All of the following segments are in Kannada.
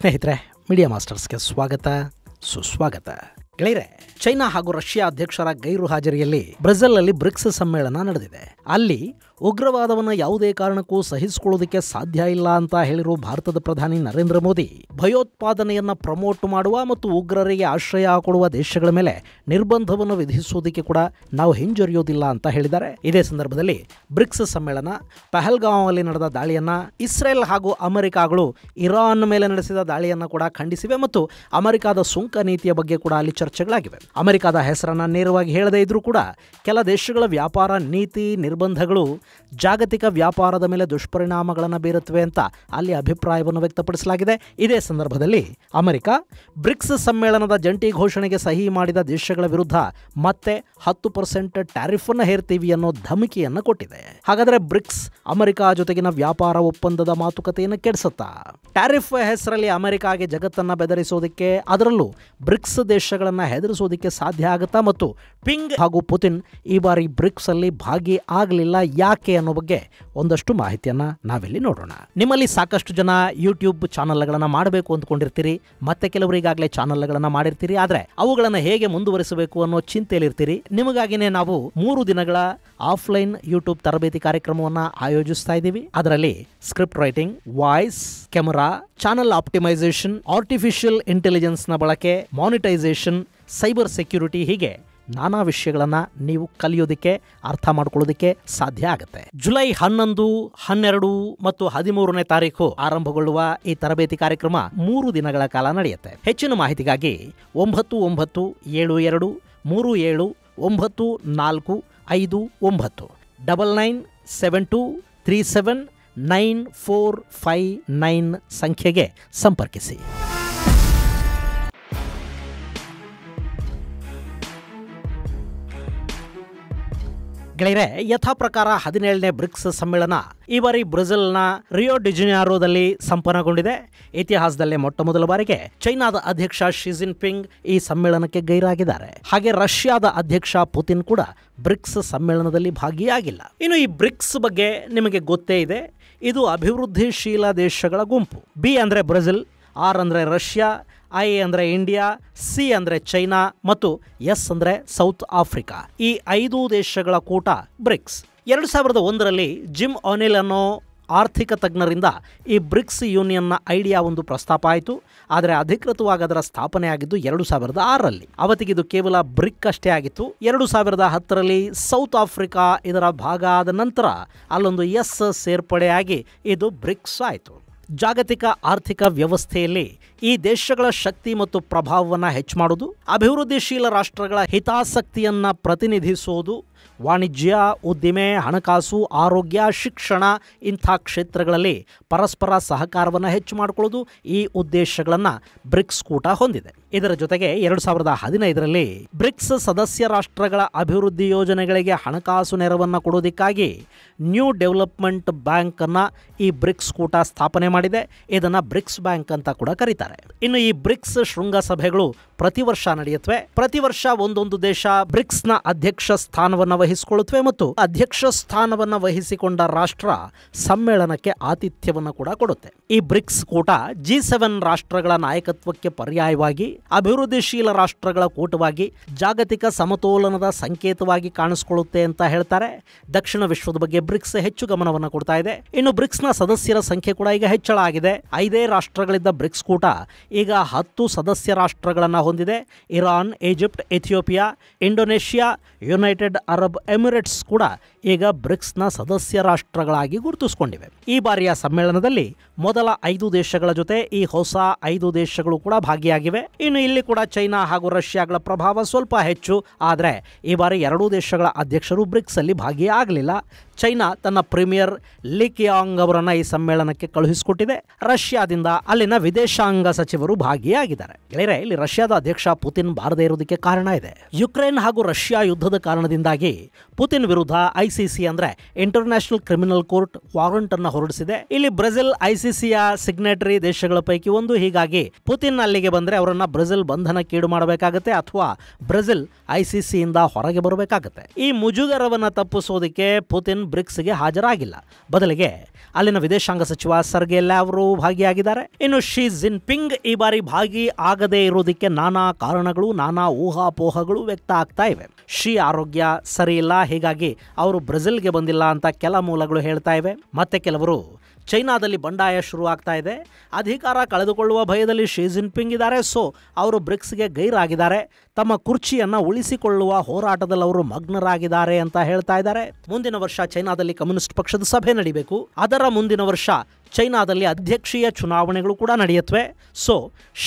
ಸ್ನೇಹಿತರೆ, ಮೀಡಿಯಾ ಮಾಸ್ಟರ್ಸ್ಗೆ ಸ್ವಾಗತ ಸುಸ್ವಾಗತ. ಗೆಳೆಯರೆ, ಚೈನಾ ಹಾಗೂ ರಷ್ಯಾ ಅಧ್ಯಕ್ಷರ ಗೈರು ಹಾಜರಿಯಲ್ಲಿ ಬ್ರೆಜಿಲ್ನಲ್ಲಿ ಬ್ರಿಕ್ಸ್ ಸಮ್ಮೇಳನ ನಡೆದಿದೆ. ಅಲ್ಲಿ ಉಗ್ರವಾದವನ್ನು ಯಾವುದೇ ಕಾರಣಕ್ಕೂ ಸಹಿಸಿಕೊಳ್ಳುವುದಕ್ಕೆ ಸಾಧ್ಯ ಇಲ್ಲ ಅಂತ ಹೇಳಿರುವ ಭಾರತದ ಪ್ರಧಾನಿ ನರೇಂದ್ರ ಮೋದಿ, ಭಯೋತ್ಪಾದನೆಯನ್ನು ಪ್ರಮೋಟ್ ಮಾಡುವ ಮತ್ತು ಉಗ್ರರಿಗೆ ಆಶ್ರಯ ಕೊಡುವ ದೇಶಗಳ ಮೇಲೆ ನಿರ್ಬಂಧವನ್ನು ವಿಧಿಸುವುದಕ್ಕೆ ಕೂಡ ನಾವು ಹಿಂಜರಿಯೋದಿಲ್ಲ ಅಂತ ಹೇಳಿದ್ದಾರೆ. ಇದೇ ಸಂದರ್ಭದಲ್ಲಿ ಬ್ರಿಕ್ಸ್ ಸಮ್ಮೇಳನ ಪಹಲ್ಗಾಂವಲ್ಲಿ ನಡೆದ ದಾಳಿಯನ್ನ, ಇಸ್ರೇಲ್ ಹಾಗೂ ಅಮೆರಿಕಾಗಳು ಇರಾನ್ ಮೇಲೆ ನಡೆಸಿದ ದಾಳಿಯನ್ನು ಕೂಡ ಖಂಡಿಸಿವೆ ಮತ್ತು ಅಮೆರಿಕಾದ ಸುಂಕ ನೀತಿಯ ಬಗ್ಗೆ ಕೂಡ ಅಲ್ಲಿ ಚರ್ಚೆಗಳಾಗಿವೆ. ಅಮೆರಿಕಾದ ಹೆಸರನ್ನ ನೇರವಾಗಿ ಹೇಳದೇ ಇದ್ರೂ ಕೂಡ ಕೆಲ ದೇಶಗಳ ವ್ಯಾಪಾರ ನೀತಿ ನಿರ್ಬಂಧಗಳು ಜಾಗತಿಕ ವ್ಯಾಪಾರದ ಮೇಲೆ ದುಷ್ಪರಿಣಾಮಗಳನ್ನು ಬೀರುತ್ತವೆ ಅಂತ ಅಲ್ಲಿ ಅಭಿಪ್ರಾಯವನ್ನು ವ್ಯಕ್ತಪಡಿಸಲಾಗಿದೆ. ಇದೇ ಸಂದರ್ಭದಲ್ಲಿ ಅಮೆರಿಕ ಬ್ರಿಕ್ಸ್ ಸಮ್ಮೇಳನದ ಜಂಟಿ ಘೋಷಣೆಗೆ ಸಹಿ ಮಾಡಿದ ದೇಶಗಳ ವಿರುದ್ಧ ಮತ್ತೆ 10% ಟ್ಯಾರಿಫ್ ಅನ್ನು ಹೇರ್ತೀವಿ ಅನ್ನೋ ಧಮಕಿಯನ್ನು ಕೊಟ್ಟಿದೆ. ಹಾಗಾದರೆ ಬ್ರಿಕ್ಸ್ ಅಮೆರಿಕ ಜೊತೆಗಿನ ವ್ಯಾಪಾರ ಒಪ್ಪಂದದ ಮಾತುಕತೆಯನ್ನು ಕೆಡಿಸುತ್ತಾ? ಟ್ಯಾರಿಫ್ ಹೆಸರಲ್ಲಿ ಅಮೆರಿಕಾಗೆ ಜಗತ್ತನ್ನು ಬೆದರಿಸೋದಕ್ಕೆ, ಅದರಲ್ಲೂ ಬ್ರಿಕ್ಸ್ ದೇಶಗಳನ್ನು ಹೆದರಿಸೋದಕ್ಕೆ ಸಾಧ್ಯ ಆಗುತ್ತಾ? ಮತ್ತು ಪಿಂಗ್ ಹಾಗೂ ಪುತಿನ್ ಈ ಬಾರಿ ಬ್ರಿಕ್ಸ್ ಅಲ್ಲಿ ಭಾಗಿ ಆಗಲಿಲ್ಲ, ಯಾಕೆ ಅನ್ನೋ ಬಗ್ಗೆ ಒಂದಷ್ಟು ಮಾಹಿತಿಯನ್ನ ನಾವಿಲ್ಲಿ ನೋಡೋಣ. ನಿಮ್ಮಲ್ಲಿ ಸಾಕಷ್ಟು ಜನ ಯೂಟ್ಯೂಬ್ ಚಾನಲ್ಗಳನ್ನು ಮಾಡಬೇಕು ಅಂದ್ಕೊಂಡಿರ್ತೀರಿ, ಮತ್ತೆ ಕೆಲವರು ಈಗಾಗಲೇ ಚಾನಲ್ಗಳನ್ನು ಮಾಡಿರ್ತೀರಿ. ಆದರೆ ಅವುಗಳನ್ನು ಹೇಗೆ ಮುಂದುವರಿಸಬೇಕು ಅನ್ನೋ ಚಿಂತೆಯಲ್ಲಿರ್ತೀರಿ. ನಿಮಗಾಗಿನೇ ನಾವು 3 ದಿನಗಳ ಆಫ್ಲೈನ್ ಯೂಟ್ಯೂಬ್ ತರಬೇತಿ ಕಾರ್ಯಕ್ರಮವನ್ನು ಆಯೋಜಿಸ್ತಾ ಇದ್ದೀವಿ. ಅದರಲ್ಲಿ script writing, voice, camera, channel optimization, artificial ಇಂಟೆಲಿಜೆನ್ಸ್ನ ಬಳಕೆ, ಮಾನಿಟೈಸೇಷನ್, ಸೈಬರ್ ಸೆಕ್ಯೂರಿಟಿ, ಹೀಗೆ ನಾನಾ ವಿಷಯಗಳನ್ನು ನೀವು ಕಲಿಯೋದಕ್ಕೆ, ಅರ್ಥ ಮಾಡ್ಕೊಳ್ಳೋದಕ್ಕೆ ಸಾಧ್ಯ ಆಗುತ್ತೆ. ಜುಲೈ 11, 12 ಮತ್ತು 13ನೇ ತಾರೀಕು ಆರಂಭಗೊಳ್ಳುವ ಈ ತರಬೇತಿ ಕಾರ್ಯಕ್ರಮ 3 ದಿನಗಳ ಕಾಲ ನಡೆಯುತ್ತೆ. ಹೆಚ್ಚಿನ ಮಾಹಿತಿಗಾಗಿ 9972 37 9459 9972 37 9459 ಸಂಖ್ಯೆಗೆ ಸಂಪರ್ಕಿಸಿ. ಗೆಳೆಯರೆ, ಯಥಾ ಪ್ರಕಾರ 17ನೇ ಬ್ರಿಕ್ಸ್ ಸಮ್ಮೇಳನ ಈ ಬಾರಿ ಬ್ರೆಜಿಲ್ನ ರಿಯೋ ಡಿ ಜನೇರೋದಲ್ಲಿ ಸಂಪನ್ನಗೊಂಡಿದೆ. ಇತಿಹಾಸದಲ್ಲೇ ಮೊಟ್ಟಮೊದಲ ಬಾರಿಗೆ ಚೈನಾದ ಅಧ್ಯಕ್ಷ ಶಿ ಜಿನ್ಪಿಂಗ್ ಈ ಸಮ್ಮೇಳನಕ್ಕೆ ಗೈರಾಗಿದ್ದಾರೆ. ಹಾಗೆ ರಷ್ಯಾದ ಅಧ್ಯಕ್ಷ ಪುತಿನ್ ಕೂಡ ಬ್ರಿಕ್ಸ್ ಸಮ್ಮೇಳನದಲ್ಲಿ ಭಾಗಿಯಾಗಿಲ್ಲ. ಇನ್ನು ಈ ಬ್ರಿಕ್ಸ್ ಬಗ್ಗೆ ನಿಮಗೆ ಗೊತ್ತೇ ಇದೆ. ಇದು ಅಭಿವೃದ್ಧಿಶೀಲ ದೇಶಗಳ ಗುಂಪು. ಬಿ ಅಂದರೆ ಬ್ರೆಜಿಲ್, ಆರ್ ಅಂದರೆ ರಷ್ಯಾ, ಐ ಅಂದರೆ ಇಂಡಿಯಾ, ಸಿ ಅಂದರೆ ಚೈನಾ ಮತ್ತು ಎಸ್ ಅಂದರೆ ಸೌತ್ ಆಫ್ರಿಕಾ. ಈ 5 ದೇಶಗಳ ಕೂಟ ಬ್ರಿಕ್ಸ್. 2001ರಲ್ಲಿ ಜಿಮ್ ಓನಿಲ್ ಅನ್ನೋ ಆರ್ಥಿಕ ತಜ್ಞರಿಂದ ಈ ಬ್ರಿಕ್ಸ್ ಯೂನಿಯನ್ನ ಐಡಿಯಾ ಒಂದು ಪ್ರಸ್ತಾಪ ಆಯಿತು. ಆದರೆ ಅಧಿಕೃತವಾಗಿ ಅದರ ಸ್ಥಾಪನೆ ಆಗಿದ್ದು 2006ರಲ್ಲಿ. ಅವತ್ತಿಗಿದು ಕೇವಲ ಬ್ರಿಕ್ ಅಷ್ಟೇ ಆಗಿತ್ತು. 2010ರಲ್ಲಿ ಸೌತ್ ಆಫ್ರಿಕಾ ಇದರ ಭಾಗ ಆದ ನಂತರ ಅಲ್ಲೊಂದು ಎಸ್ ಸೇರ್ಪಡೆಯಾಗಿ ಇದು ಬ್ರಿಕ್ಸ್ ಆಯಿತು. ಜಾಗತಿಕ ಆರ್ಥಿಕ ವ್ಯವಸ್ಥೆಯಲ್ಲಿ ಈ ದೇಶಗಳ ಶಕ್ತಿ ಮತ್ತು ಪ್ರಭಾವವನ್ನು ಹೆಚ್ಚು ಮಾಡುವುದು, ಅಭಿವೃದ್ಧಿಶೀಲ ರಾಷ್ಟ್ರಗಳ ಹಿತಾಸಕ್ತಿಯನ್ನು ಪ್ರತಿನಿಧಿಸುವುದು, ವಾಣಿಜ್ಯ, ಉದ್ದಿಮೆ, ಹಣಕಾಸು, ಆರೋಗ್ಯ, ಶಿಕ್ಷಣ ಇಂಥ ಕ್ಷೇತ್ರಗಳಲ್ಲಿ ಪರಸ್ಪರ ಸಹಕಾರವನ್ನು ಹೆಚ್ಚು ಮಾಡಿಕೊಳ್ಳೋದು ಈ ಉದ್ದೇಶಗಳನ್ನು ಬ್ರಿಕ್ಸ್ ಕೂಟ ಹೊಂದಿದೆ. ಇದರ ಜೊತೆಗೆ 2015ರಲ್ಲಿ ಬ್ರಿಕ್ಸ್ ಸದಸ್ಯ ರಾಷ್ಟ್ರಗಳ ಅಭಿವೃದ್ಧಿ ಯೋಜನೆಗಳಿಗೆ ಹಣಕಾಸು ನೆರವನ್ನು ಕೊಡೋದಕ್ಕಾಗಿ ನ್ಯೂ ಡೆವಲಪ್ಮೆಂಟ್ ಬ್ಯಾಂಕ್ ಅನ್ನು ಈ ಬ್ರಿಕ್ಸ್ ಕೂಟ ಸ್ಥಾಪನೆ ಮಾಡಿದೆ. ಇದನ್ನು ಬ್ರಿಕ್ಸ್ ಬ್ಯಾಂಕ್ ಅಂತ ಕೂಡ ಕರೀತಾರೆ. ಇನ್ನು ಈ ಬ್ರಿಕ್ಸ್ ಶೃಂಗಸಭೆಗಳು ಪ್ರತಿ ವರ್ಷ ನಡೆಯುತ್ತವೆ. ಪ್ರತಿ ವರ್ಷ ಒಂದೊಂದು ದೇಶ ಬ್ರಿಕ್ಸ್ನ ಅಧ್ಯಕ್ಷ ಸ್ಥಾನವನ್ನು ವಹಿಸಿಕೊಳ್ಳುತ್ತವೆ ಮತ್ತು ಅಧ್ಯಕ್ಷ ಸ್ಥಾನವನ್ನು ವಹಿಸಿಕೊಂಡ ರಾಷ್ಟ್ರ ಸಮ್ಮೇಳನಕ್ಕೆ ಆತಿಥ್ಯವನ್ನು ಕೂಡ ಕೊಡುತ್ತೆ. ಈ ಬ್ರಿಕ್ಸ್ ಕೂಟ G7 ರಾಷ್ಟ್ರಗಳ ನಾಯಕತ್ವಕ್ಕೆ ಪರ್ಯಾಯವಾಗಿ ಅಭಿವೃದ್ಧಿಶೀಲ ರಾಷ್ಟ್ರಗಳ ಕೂಟವಾಗಿ ಜಾಗತಿಕ ಸಮತೋಲನದ ಸಂಕೇತವಾಗಿ ಕಾಣಿಸಿಕೊಳ್ಳುತ್ತೆ ಅಂತ ಹೇಳ್ತಾರೆ. ದಕ್ಷಿಣ ವಿಶ್ವದ ಬಗ್ಗೆ ಬ್ರಿಕ್ಸ್ ಹೆಚ್ಚು ಗಮನವನ್ನು ಕೊಡ್ತಾ ಇದೆ. ಇನ್ನು ಬ್ರಿಕ್ಸ್ನ ಸದಸ್ಯರ ಸಂಖ್ಯೆ ಕೂಡ ಈಗ ಹೆಚ್ಚಳ ಆಗಿದೆ. 5 ರಾಷ್ಟ್ರಗಳಿದ್ದ ಬ್ರಿಕ್ಸ್ ಕೂಟ ಈಗ 10 ಸದಸ್ಯ ರಾಷ್ಟ್ರಗಳನ್ನು ಹೊಂದಿದೆ. Iran, Egypt, Ethiopia, Indonesia, United Arab Emirates ಕೂಡ ಈಗ ಬ್ರಿಕ್ಸ್ನ ಸದಸ್ಯ ರಾಷ್ಟ್ರಗಳಾಗಿ ಗುರುತಿಸಿಕೊಂಡಿವೆ. ಈ ಬಾರಿಯ ಸಮ್ಮೇಳನದಲ್ಲಿ ಮೊದಲ 5 ದೇಶಗಳ ಜೊತೆ ಈ ಹೊಸ 5 ದೇಶಗಳು ಕೂಡ ಭಾಗಿಯಾಗಿವೆ. ಇನ್ನು ಇಲ್ಲಿ ಕೂಡ ಚೈನಾ ಹಾಗೂ ರಷ್ಯಾಗಳ ಪ್ರಭಾವ ಸ್ವಲ್ಪ ಹೆಚ್ಚು. ಆದರೆ ಈ ಬಾರಿ 2 ದೇಶಗಳ ಅಧ್ಯಕ್ಷರು ಬ್ರಿಕ್ಸ್ ಅಲ್ಲಿ ಭಾಗಿಯಾಗಲಿಲ್ಲ. ಚೈನಾ ತನ್ನ ಪ್ರೀಮಿಯರ್ ಲಿ ಕಿಯಾಂಗ್ ಅವರನ್ನು ಈ ಸಮ್ಮೇಳನಕ್ಕೆ ಕಳುಹಿಸಿಕೊಟ್ಟಿದೆ. ರಷ್ಯಾದಿಂದ ಅಲ್ಲಿನ ವಿದೇಶಾಂಗ ಸಚಿವರು ಭಾಗಿಯಾಗಿದ್ದಾರೆ. ಗೆಳೆಯರೆ, ಇಲ್ಲಿ ರಷ್ಯಾದ ಅಧ್ಯಕ್ಷ ಪುತಿನ್ ಬಾರದೇ ಇರುವುದಕ್ಕೆ ಕಾರಣ ಇದೆ. ಯುಕ್ರೇನ್ ಹಾಗೂ ರಷ್ಯಾ ಯುದ್ಧದ ಕಾರಣದಿಂದಾಗಿ ಪುತಿನ್ ವಿರುದ್ಧ ICC ಅಂದ್ರೆ ಇಂಟರ್ನ್ಯಾಷನಲ್ ಕ್ರಿಮಿನಲ್ ಕೋರ್ಟ್ ವಾರಂಟ್ ಅನ್ನು ಹೊರಡಿಸಿದೆ. ಇಲ್ಲಿ ಬ್ರೆಜಿಲ್ ICCಯ ಸಿಗ್ನೇಟರಿ ದೇಶಗಳ ಪೈಕಿ ಒಂದು. ಹೀಗಾಗಿ ಪುತಿನ್ ಅಲ್ಲಿಗೆ ಬಂದ್ರೆ ಅವರನ್ನ ಬ್ರೆಜಿಲ್ ಬಂಧನಕ್ಕೀಡು ಮಾಡಬೇಕಾಗುತ್ತೆ ಅಥವಾ ಬ್ರೆಜಿಲ್ ICCಯಿಂದ ಹೊರಗೆ ಬರಬೇಕಾಗುತ್ತೆ. ಈ ಮುಜುಗರವನ್ನು ತಪ್ಪಿಸೋದಕ್ಕೆ ಪುತಿನ್ ಬ್ರಿಕ್ಸ್ಗೆ ಹಾಜರಾಗಿಲ್ಲ. ಬದಲಿಗೆ ಅಲ್ಲಿನ ವಿದೇಶಾಂಗ ಸಚಿವ ಸರ್ಗೆ ಲ್ಯಾವ್ರೋವ್ ಭಾಗಿಯಾಗಿದ್ದಾರೆ. ಇನ್ನು ಶಿ ಜಿನ್ಪಿಂಗ್ ಈ ಬಾರಿ ಭಾಗಿ ಆಗದೇ ಇರುವುದಕ್ಕೆ ನಾನಾ ಕಾರಣಗಳು, ನಾನಾ ಊಹಾಪೋಹಗಳು ವ್ಯಕ್ತ ಆಗ್ತಾ ಇವೆ. ಶಿ ಆರೋಗ್ಯ ಸರಿ ಇಲ್ಲ, ಹೀಗಾಗಿ ಅವರು ಬ್ರೆಜಿಲ್ಗೆ ಬಂದಿಲ್ಲ ಅಂತ ಕೆಲ ಮೂಲಗಳು ಹೇಳ್ತಾ ಇವೆ. ಮತ್ತೆ ಕೆಲವರು ಚೈನಾದಲ್ಲಿ ಬಂಡಾಯ ಶುರು ಆಗ್ತಾ ಇದೆ, ಅಧಿಕಾರ ಕಳೆದುಕೊಳ್ಳುವ ಭಯದಲ್ಲಿ ಶಿ ಜಿನ್ಪಿಂಗ್ ಇದ್ದಾರೆ, ಸೊ ಅವರು ಬ್ರಿಕ್ಸ್ಗೆ ಗೈರಾಗಿದ್ದಾರೆ, ತಮ್ಮ ಕುರ್ಚಿಯನ್ನು ಉಳಿಸಿಕೊಳ್ಳುವ ಹೋರಾಟದಲ್ಲಿ ಅವರು ಮಗ್ನರಾಗಿದ್ದಾರೆ ಅಂತ ಹೇಳ್ತಾ ಇದ್ದಾರೆ. ಮುಂದಿನ ವರ್ಷ ಚೈನಾದಲ್ಲಿ ಕಮ್ಯುನಿಸ್ಟ್ ಪಕ್ಷದ ಸಭೆ ನಡೀಬೇಕು. ಅದರ ಮುಂದಿನ ವರ್ಷ ಚೈನಾದಲ್ಲಿ ಅಧ್ಯಕ್ಷೀಯ ಚುನಾವಣೆಗಳು ಕೂಡ ನಡೆಯುತ್ತವೆ. ಸೊ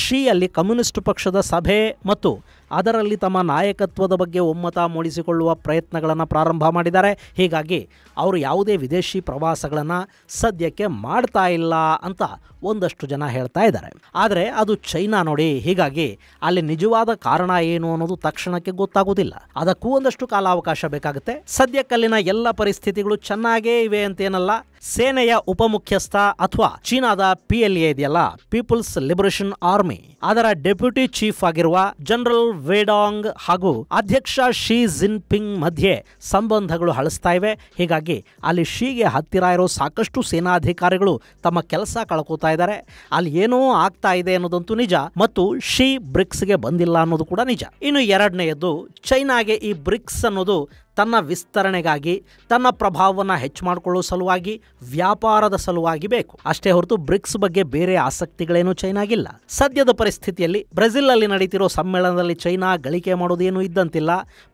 ಶಿ ಅಲ್ಲಿ ಕಮ್ಯುನಿಸ್ಟ್ ಪಕ್ಷದ ಸಭೆ ಮತ್ತು ಅದರಲ್ಲಿ ತಮ್ಮ ನಾಯಕತ್ವದ ಬಗ್ಗೆ ಒಮ್ಮತ ಮೂಡಿಸಿಕೊಳ್ಳುವ ಪ್ರಯತ್ನಗಳನ್ನು ಪ್ರಾರಂಭ ಮಾಡಿದ್ದಾರೆ. ಹೀಗಾಗಿ ಅವರು ಯಾವುದೇ ವಿದೇಶಿ ಪ್ರವಾಸಗಳನ್ನು ಸದ್ಯಕ್ಕೆ ಮಾಡ್ತಾ ಇಲ್ಲ ಅಂತ ಒಂದಷ್ಟು ಜನ ಹೇಳ್ತಾ ಇದ್ದಾರೆ. ಆದರೆ ಅದು ಚೈನಾ ನೋಡಿ, ಹೀಗಾಗಿ ಅಲ್ಲಿ ನಿಜವಾದ ಕಾರಣ ಏನು ಅನ್ನೋದು ತಕ್ಷಣಕ್ಕೆ ಗೊತ್ತಾಗೋದಿಲ್ಲ. ಅದಕ್ಕೂ ಒಂದಷ್ಟು ಕಾಲಾವಕಾಶ ಬೇಕಾಗುತ್ತೆ. ಸದ್ಯಕ್ಕಲ್ಲಿನ ಎಲ್ಲ ಪರಿಸ್ಥಿತಿಗಳು ಚೆನ್ನಾಗೇ ಇವೆ ಅಂತೇನಲ್ಲ. ಸೇನೆಯ ಉಪಮುಖ್ಯಸ್ಥ ಅಥವಾ ಚೀನಾದ PLA ಇದೆಯಲ್ಲ, ಪೀಪಲ್ಸ್ ಲಿಬರೇಷನ್ ಆರ್ಮಿ, ಅದರ ಡೆಪ್ಯೂಟಿ ಚೀಫ್ ಆಗಿರುವ ಜನರಲ್ ವೇಡಾಂಗ್ ಹಾಗೂ ಅಧ್ಯಕ್ಷ ಶಿ ಜಿನ್ಪಿಂಗ್ ಮಧ್ಯೆ ಸಂಬಂಧಗಳು ಹಳಸ್ತಾ ಇವೆ. ಹೀಗಾಗಿ ಅಲ್ಲಿ ಶಿಗೆ ಹತ್ತಿರ ಇರೋ ಸಾಕಷ್ಟು ಸೇನಾಧಿಕಾರಿಗಳು ತಮ್ಮ ಕೆಲಸ ಕಳ್ಕೋತಾ ಇದ್ದಾರೆ. ಅಲ್ಲಿ ಏನೋ ಆಗ್ತಾ ಇದೆ ಅನ್ನೋದಂತೂ ನಿಜ, ಮತ್ತು ಶಿ ಬ್ರಿಕ್ಸ್ಗೆ ಬಂದಿಲ್ಲ ಅನ್ನೋದು ಕೂಡ ನಿಜ. ಇನ್ನು ಎರಡನೆಯದು, ಚೈನಾಗೆ ಈ ಬ್ರಿಕ್ಸ್ ಅನ್ನೋದು ತನ್ನ ವಿಸ್ತರಣೆಗಾಗಿ, ತನ್ನ ಪ್ರಭಾವವನ್ನು ಹೆಚ್ಚು ಮಾಡಿಕೊಳ್ಳುವ ಸಲುವಾಗಿ, ವ್ಯಾಪಾರದ ಸಲುವಾಗಿ ಬೇಕು ಅಷ್ಟೇ ಹೊರತು ಬ್ರಿಕ್ಸ್ ಬಗ್ಗೆ ಬೇರೆ ಆಸಕ್ತಿಗಳೇನು ಚೈನಾಗಿಲ್ಲ. ಸದ್ಯದ ಪರಿಸ್ಥಿತಿಯಲ್ಲಿ ಬ್ರೆಜಿಲ್ ಅಲ್ಲಿ ನಡೀತಿರೋ ಸಮ್ಮೇಳನದಲ್ಲಿ ಚೈನಾ ಗಳಿಕೆ ಮಾಡೋದೇನು ಇದ್ದಂತಿಲ್ಲ.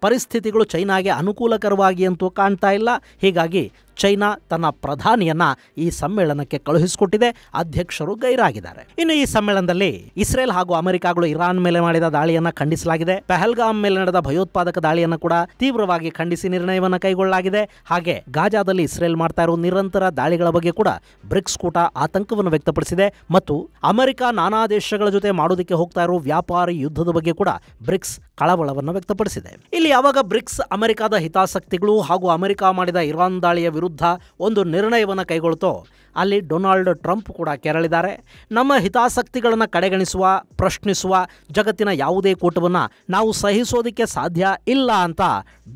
ಪರಿಸ್ಥಿತಿಗಳು ಚೈನಾಗೆ ಅನುಕೂಲಕರವಾಗಿ ಅಂತೂ ಕಾಣ್ತಾ ಇಲ್ಲ. ಹೀಗಾಗಿ ಚೈನಾ ತನ್ನ ಪ್ರಧಾನಿಯನ್ನ ಈ ಸಮ್ಮೇಳನಕ್ಕೆ ಕಳುಹಿಸಿಕೊಟ್ಟಿದೆ. ಅಧ್ಯಕ್ಷರು ಗೈರಾಗಿದ್ದಾರೆ. ಇನ್ನು ಈ ಸಮ್ಮೇಳನದಲ್ಲಿ ಇಸ್ರೇಲ್ ಹಾಗೂ ಅಮೆರಿಕಾಗಳು ಇರಾನ್ ಮೇಲೆ ಮಾಡಿದ ದಾಳಿಯನ್ನ ಖಂಡಿಸಲಾಗಿದೆ. ಪಹಲ್ಗಾಮ್ ಮೇಲೆ ನಡೆದ ಭಯೋತ್ಪಾದಕ ದಾಳಿಯನ್ನು ಕೂಡ ತೀವ್ರವಾಗಿ ಖಂಡಿಸಿ ನಿರ್ಣಯವನ್ನು ಕೈಗೊಳ್ಳಲಾಗಿದೆ. ಹಾಗೆ ಗಾಜಾದಲ್ಲಿ ಇಸ್ರೇಲ್ ಮಾಡ್ತಾ ಇರುವ ನಿರಂತರ ದಾಳಿಗಳ ಬಗ್ಗೆ ಕೂಡ ಬ್ರಿಕ್ಸ್ ಕೂಟ ಆತಂಕವನ್ನು ವ್ಯಕ್ತಪಡಿಸಿದೆ. ಮತ್ತು ಅಮೆರಿಕ ನಾನಾ ದೇಶಗಳ ಜೊತೆ ಮಾಡೋದಕ್ಕೆ ಹೋಗ್ತಾ ಇರೋ ವ್ಯಾಪಾರಿ ಯುದ್ಧದ ಬಗ್ಗೆ ಕೂಡ ಬ್ರಿಕ್ಸ್ ಕಳವಳವನ್ನು ವ್ಯಕ್ತಪಡಿಸಿದೆ. ಇಲ್ಲಿ ಯಾವಾಗ ಬ್ರಿಕ್ಸ್ ಅಮೆರಿಕದ ಹಿತಾಸಕ್ತಿಗಳು ಹಾಗೂ ಅಮೆರಿಕ ಮಾಡಿದ ಇರಾನ್ ದಾಳಿಯ ವಿರುದ್ಧ ಒಂದು ನಿರ್ಣಯವನ್ನು ಕೈಗೊಳ್ತೋ, ಅಲ್ಲಿ ಡೊನಾಲ್ಡ್ ಟ್ರಂಪ್ ಕೂಡ ಕೆರಳಿದ್ದಾರೆ. ನಮ್ಮ ಹಿತಾಸಕ್ತಿಗಳನ್ನು ಕಡೆಗಣಿಸುವ, ಪ್ರಶ್ನಿಸುವ ಜಗತ್ತಿನ ಯಾವುದೇ ಕೂಟವನ್ನು ನಾವು ಸಹಿಸೋದಕ್ಕೆ ಸಾಧ್ಯ ಇಲ್ಲ ಅಂತ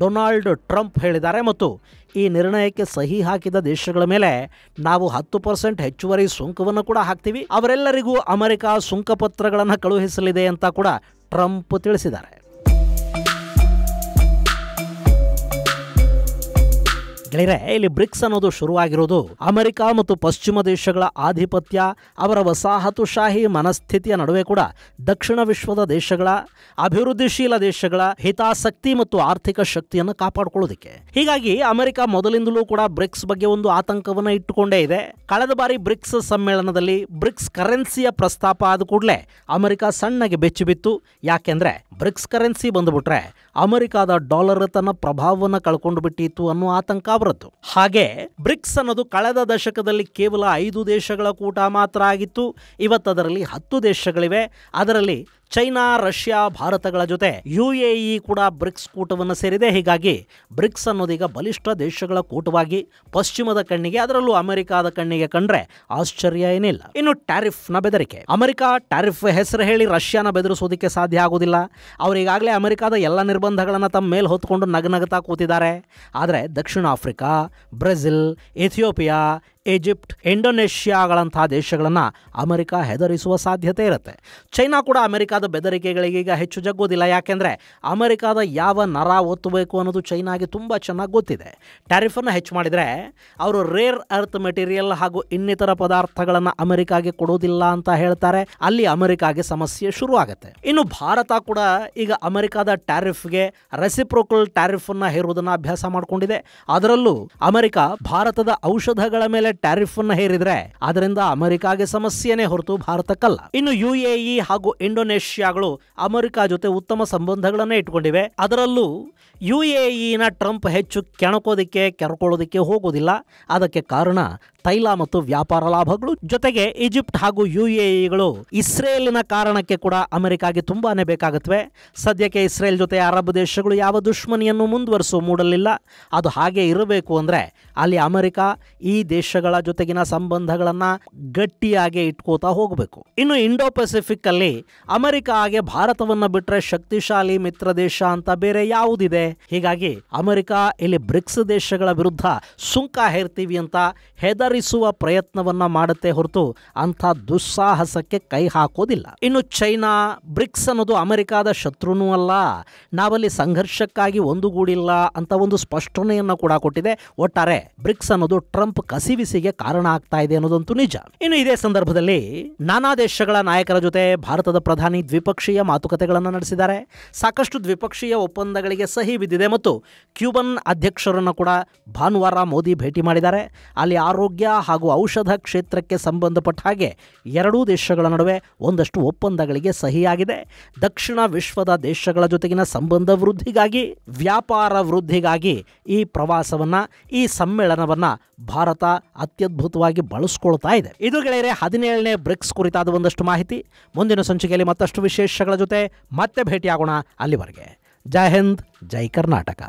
ಡೊನಾಲ್ಡ್ ಟ್ರಂಪ್ ಹೇಳಿದ್ದಾರೆ. ಮತ್ತು ಈ ನಿರ್ಣಯಕ್ಕೆ ಸಹಿ ಹಾಕಿದ ದೇಶಗಳ ಮೇಲೆ ನಾವು 10% ಹೆಚ್ಚುವರಿ ಸುಂಕವನ್ನು ಕೂಡ ಹಾಕ್ತೀವಿ, ಅವರೆಲ್ಲರಿಗೂ ಅಮೆರಿಕ ಸುಂಕಪತ್ರಗಳನ್ನು ಕಳುಹಿಸಲಿದೆ ಅಂತ ಕೂಡ ಟ್ರಂಪ್ ತಿಳಿಸಿದ್ದಾರೆ. ಗೆಳೆಯರೆ, ಇಲ್ಲಿ ಬ್ರಿಕ್ಸ್ ಅನ್ನೋದು ಶುರುವಾಗಿರೋದು ಅಮೆರಿಕ ಮತ್ತು ಪಶ್ಚಿಮ ದೇಶಗಳ ಆಧಿಪತ್ಯ, ಅವರ ವಸಾಹತುಶಾಹಿ ಮನಸ್ಥಿತಿಯ ನಡುವೆ ಕೂಡ ದಕ್ಷಿಣ ವಿಶ್ವದ ದೇಶಗಳ, ಅಭಿವೃದ್ಧಿಶೀಲ ದೇಶಗಳ ಹಿತಾಸಕ್ತಿ ಮತ್ತು ಆರ್ಥಿಕ ಶಕ್ತಿಯನ್ನು ಕಾಪಾಡಿಕೊಳ್ಳೋದಕ್ಕೆ. ಹೀಗಾಗಿ ಅಮೆರಿಕ ಮೊದಲಿಂದಲೂ ಕೂಡ ಬ್ರಿಕ್ಸ್ ಬಗ್ಗೆ ಒಂದು ಆತಂಕವನ್ನು ಇಟ್ಟುಕೊಂಡೇ ಇದೆ. ಕಳೆದ ಬಾರಿ ಬ್ರಿಕ್ಸ್ ಸಮ್ಮೇಳನದಲ್ಲಿ ಬ್ರಿಕ್ಸ್ ಕರೆನ್ಸಿಯ ಪ್ರಸ್ತಾಪ ಆದ ಕೂಡಲೇ ಅಮೆರಿಕ ಸಣ್ಣಗೆ ಬೆಚ್ಚಿಬಿತ್ತು. ಯಾಕೆಂದ್ರೆ ಬ್ರಿಕ್ಸ್ ಕರೆನ್ಸಿ ಬಂದುಬಿಟ್ರೆ ಅಮೆರಿಕದ ಡಾಲರ್ ತನ್ನ ಪ್ರಭಾವವನ್ನು ಕಳ್ಕೊಂಡು ಬಿಟ್ಟಿತ್ತು ಅನ್ನೋ ಆತಂಕ ಅವರದ್ದು. ಹಾಗೆ ಬ್ರಿಕ್ಸ್ ಅನ್ನೋದು ಕಳೆದ ದಶಕದಲ್ಲಿ ಕೇವಲ 5 ದೇಶಗಳ ಕೂಟ ಮಾತ್ರ ಆಗಿತ್ತು. ಇವತ್ತದರಲ್ಲಿ 10 ದೇಶಗಳಿವೆ. ಅದರಲ್ಲಿ ಚೈನಾ, ರಷ್ಯಾ, ಭಾರತಗಳ ಜೊತೆ UAE ಕೂಡ ಬ್ರಿಕ್ಸ್ ಕೂಟವನ್ನು ಸೇರಿದೆ. ಹೀಗಾಗಿ ಬ್ರಿಕ್ಸ್ ಅನ್ನೋದೀಗ ಬಲಿಷ್ಠ ದೇಶಗಳ ಕೂಟವಾಗಿ ಪಶ್ಚಿಮದ ಕಣ್ಣಿಗೆ, ಅದರಲ್ಲೂ ಅಮೆರಿಕದ ಕಣ್ಣಿಗೆ ಕಂಡ್ರೆ ಆಶ್ಚರ್ಯ ಏನಿಲ್ಲ. ಇನ್ನು ಟ್ಯಾರಿಫ್ನ ಬೆದರಿಕೆ. ಅಮೆರಿಕ ಟ್ಯಾರಿಫ್ ಹೆಸರು ಹೇಳಿ ರಷ್ಯಾನ ಬೆದರಿಸೋದಕ್ಕೆ ಸಾಧ್ಯ ಆಗೋದಿಲ್ಲ. ಅವರು ಈಗಾಗಲೇ ಅಮೆರಿಕದ ಎಲ್ಲ ನಿರ್ಬಂಧಗಳನ್ನು ತಮ್ಮ ಮೇಲೆ ಹೊತ್ಕೊಂಡು ನಗನಗ್ತಾ ಕೂತಿದ್ದಾರೆ. ಆದರೆ ದಕ್ಷಿಣ ಆಫ್ರಿಕಾ, ಬ್ರೆಜಿಲ್, ಇಥಿಯೋಪಿಯಾ, ಈಜಿಪ್ಟ್, ಇಂಡೋನೇಷ್ಯಾಗಳಂತಹ ದೇಶಗಳನ್ನು ಅಮೆರಿಕ ಹೆದರಿಸುವ ಸಾಧ್ಯತೆ ಇರುತ್ತೆ. ಚೈನಾ ಕೂಡ ಅಮೆರಿಕದ ಬೆದರಿಕೆಗಳಿಗೀಗ ಹೆಚ್ಚು ಜಗ್ಗೋದಿಲ್ಲ. ಯಾಕೆಂದರೆ ಅಮೆರಿಕದ ಯಾವ ನರ ಒತ್ತಬೇಕು ಅನ್ನೋದು ಚೈನಾಗೆ ತುಂಬ ಚೆನ್ನಾಗಿ ಗೊತ್ತಿದೆ. ಟ್ಯಾರಿಫನ್ನು ಹೆಚ್ಚು ಮಾಡಿದರೆ ಅವರು ರೇರ್ ಅರ್ತ್ ಮೆಟೀರಿಯಲ್ ಹಾಗೂ ಇನ್ನಿತರ ಪದಾರ್ಥಗಳನ್ನು ಅಮೆರಿಕಾಗೆ ಕೊಡೋದಿಲ್ಲ ಅಂತ ಹೇಳ್ತಾರೆ. ಅಲ್ಲಿ ಅಮೆರಿಕಾಗೆ ಸಮಸ್ಯೆ ಶುರು ಆಗುತ್ತೆ. ಇನ್ನು ಭಾರತ ಕೂಡ ಈಗ ಅಮೆರಿಕದ ಟ್ಯಾರಿಫ್ಗೆ ರೆಸಿಪ್ರೋಕಲ್ ಟ್ಯಾರಿಫನ್ನು ಹೇರುವುದನ್ನು ಅಭ್ಯಾಸ ಮಾಡಿಕೊಂಡಿದೆ. ಅದರಲ್ಲೂ ಅಮೆರಿಕ ಭಾರತದ ಔಷಧಗಳ ಮೇಲೆ ಟ್ಯಾರಿಫ್ ಅನ್ನು ಹೇರಿದ್ರೆ ಅದರಿಂದ ಅಮೆರಿಕಾಗೆ ಸಮಸ್ಯೆನೇ ಹೊರತು ಭಾರತಕ್ಕಲ್ಲ. ಇನ್ನು UAE ಹಾಗೂ ಇಂಡೋನೇಷ್ಯಾಗಳು ಅಮೆರಿಕ ಜೊತೆ ಉತ್ತಮ ಸಂಬಂಧಗಳನ್ನೇ ಇಟ್ಕೊಂಡಿವೆ. ಅದರಲ್ಲೂ UAEನ ಟ್ರಂಪ್ ಹೆಚ್ಚು ಕೆಣಕೋದಕ್ಕೆ, ಕೆರ್ಕೊಳ್ಳೋದಕ್ಕೆ ಹೋಗೋದಿಲ್ಲ. ಅದಕ್ಕೆ ಕಾರಣ ತೈಲ ಮತ್ತು ವ್ಯಾಪಾರ ಲಾಭಗಳು, ಜೊತೆಗೆ ಈಜಿಪ್ಟ್ ಹಾಗೂ UAEಗಳು ಇಸ್ರೇಲಿನ ಕಾರಣಕ್ಕೆ ಕೂಡ ಅಮೆರಿಕಾಗೆ ತುಂಬಾನೇ ಬೇಕಾಗುತ್ತವೆ. ಸದ್ಯಕ್ಕೆ ಇಸ್ರೇಲ್ ಜೊತೆ ಅರಬ್ ದೇಶಗಳು ಯಾವ ದುಶ್ಮನಿಯನ್ನು ಮುಂದುವರಿಸುವ ಮೂಡಲಿಲ್ಲ. ಅದು ಹಾಗೆ ಇರಬೇಕು ಅಂದರೆ ಅಲ್ಲಿ ಅಮೆರಿಕ ಈ ದೇಶಗಳ ಜೊತೆಗಿನ ಸಂಬಂಧಗಳನ್ನು ಗಟ್ಟಿಯಾಗಿ ಇಟ್ಕೋತಾ ಹೋಗಬೇಕು. ಇನ್ನು ಇಂಡೋ ಪೆಸಿಫಿಕ್ ಅಲ್ಲಿ ಅಮೆರಿಕ ಹಾಗೆ ಭಾರತವನ್ನು ಬಿಟ್ಟರೆ ಶಕ್ತಿಶಾಲಿ ಮಿತ್ರ ದೇಶ ಅಂತ ಬೇರೆ ಯಾವುದಿದೆ? ಹೀಗಾಗಿ ಅಮೆರಿಕ ಇಲ್ಲಿ ಬ್ರಿಕ್ಸ್ ದೇಶಗಳ ವಿರುದ್ಧ ಸುಂಕ ಹೇರ್ತೀವಿ ಅಂತ ಹೆದರಿಸುವ ಪ್ರಯತ್ನವನ್ನ ಮಾಡುತ್ತೆ ಹೊರತು ಅಂಥ ದುಸ್ಸಾಹಸಕ್ಕೆ ಕೈ ಹಾಕೋದಿಲ್ಲ. ಇನ್ನು ಚೈನಾ ಬ್ರಿಕ್ಸ್ ಅನ್ನೋದು ಅಮೆರಿಕಾದ ಶತ್ರುನೂ ಅಲ್ಲ, ನಾವಲ್ಲಿ ಸಂಘರ್ಷಕ್ಕಾಗಿ ಒಂದುಗೂಡಿಲ್ಲ ಅಂತ ಒಂದು ಸ್ಪಷ್ಟನೆಯನ್ನು ಕೂಡ ಕೊಟ್ಟಿದೆ. ಒಟ್ಟಾರೆ ಬ್ರಿಕ್ಸ್ ಅನ್ನೋದು ಟ್ರಂಪ್ ಕಸಿವಿಸಿಗೆ ಕಾರಣ ಆಗ್ತಾ ಇದೆ ಅನ್ನೋದಂತೂ ನಿಜ. ಇನ್ನು ಇದೇ ಸಂದರ್ಭದಲ್ಲಿ ನಾನಾ ದೇಶಗಳ ನಾಯಕರ ಜೊತೆ ಭಾರತದ ಪ್ರಧಾನಿ ದ್ವಿಪಕ್ಷೀಯ ಮಾತುಕತೆಗಳನ್ನು ನಡೆಸಿದ್ದಾರೆ. ಸಾಕಷ್ಟು ದ್ವಿಪಕ್ಷೀಯ ಒಪ್ಪಂದಗಳಿಗೆ ಸಹಿ ಬಿದ್ದಿದೆ ಮತ್ತು ಕ್ಯೂಬನ್ ಅಧ್ಯಕ್ಷರನ್ನು ಕೂಡ ಭಾನುವಾರ ಮೋದಿ ಭೇಟಿ ಮಾಡಿದ್ದಾರೆ. ಅಲ್ಲಿ ಆರೋಗ್ಯ ಹಾಗೂ ಔಷಧ ಕ್ಷೇತ್ರಕ್ಕೆ ಸಂಬಂಧಪಟ್ಟ ಹಾಗೆ ಎರಡೂ ದೇಶಗಳ ನಡುವೆ ಒಂದಷ್ಟು ಒಪ್ಪಂದಗಳಿಗೆ ಸಹಿಯಾಗಿದೆ. ದಕ್ಷಿಣ ವಿಶ್ವದ ದೇಶಗಳ ಜೊತೆಗಿನ ಸಂಬಂಧ ವೃದ್ಧಿಗಾಗಿ, ವ್ಯಾಪಾರ ವೃದ್ಧಿಗಾಗಿ ಈ ಪ್ರವಾಸವನ್ನ, ಈ ಸಮ್ಮೇಳನವನ್ನ ಭಾರತ ಅತ್ಯದ್ಭುತವಾಗಿ ಬಳಸ್ಕೊಳ್ತಾ ಇದೆ. ಇದು ಗೆಳೆಯರೆ 17ನೇ ಬ್ರಿಕ್ಸ್ ಕುರಿತಾದ ಒಂದಷ್ಟು ಮಾಹಿತಿ. ಮುಂದಿನ ಸಂಚಿಕೆಯಲ್ಲಿ ಮತ್ತಷ್ಟು ವಿಶೇಷಗಳ ಜೊತೆ ಮತ್ತೆ ಭೇಟಿಯಾಗೋಣ. ಅಲ್ಲಿವರೆಗೆ ಜೈ ಹಿಂದ್, ಜೈ ಕರ್ನಾಟಕ.